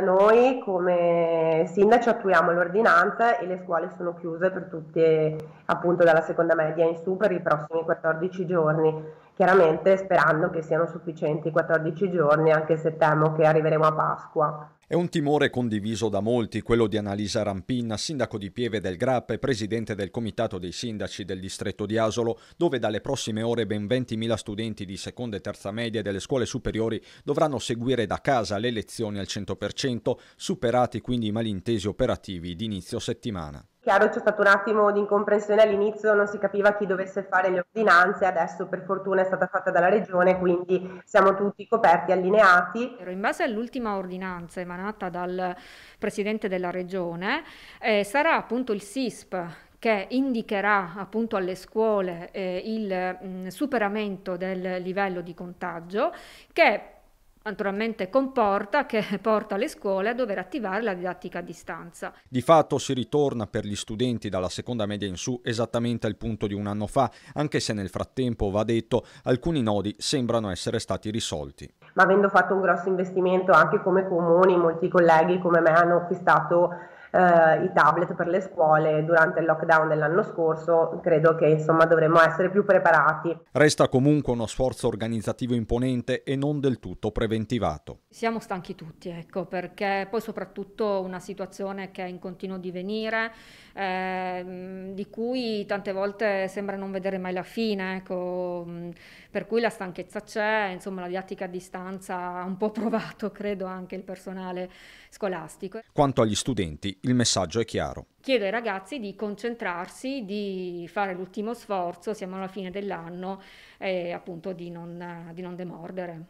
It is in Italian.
Noi come sindaci attuiamo l'ordinanza e le scuole sono chiuse per tutte, appunto dalla seconda media in su per i prossimi 14 giorni, chiaramente sperando che siano sufficienti i 14 giorni, anche se temo che arriveremo a Pasqua. È un timore condiviso da molti, quello di Annalisa Rampin, sindaco di Pieve del Grappa e presidente del comitato dei sindaci del distretto di Asolo, dove dalle prossime ore ben 20.000 studenti di seconda e terza media e delle scuole superiori dovranno seguire da casa le lezioni al 100%, superati quindi i malintesi operativi di inizio settimana. Chiaro, c'è stato un attimo di incomprensione all'inizio, non si capiva chi dovesse fare le ordinanze, adesso per fortuna è stata fatta dalla regione, quindi siamo tutti coperti, allineati. In base all'ultima ordinanza emanata dal Presidente della Regione, sarà appunto il SISP che indicherà appunto alle scuole il superamento del livello di contagio che naturalmente comporta che porta le scuole a dover attivare la didattica a distanza. Di fatto si ritorna per gli studenti dalla seconda media in su esattamente al punto di un anno fa, anche se nel frattempo, va detto, alcuni nodi sembrano essere stati risolti. Ma avendo fatto un grosso investimento anche come comuni, molti colleghi come me hanno acquistato i tablet per le scuole durante il lockdown dell'anno scorso, credo che insomma dovremmo essere più preparati. Resta comunque uno sforzo organizzativo imponente e non del tutto preventivato. Siamo stanchi tutti, ecco, perché poi soprattutto una situazione che è in continuo divenire, di cui tante volte sembra non vedere mai la fine, ecco, per cui la stanchezza c'è, insomma la didattica a distanza ha un po' provato, credo, anche il personale scolastico. Quanto agli studenti, il messaggio è chiaro. Chiedo ai ragazzi di concentrarsi, di fare l'ultimo sforzo, siamo alla fine dell'anno e appunto di non demordere.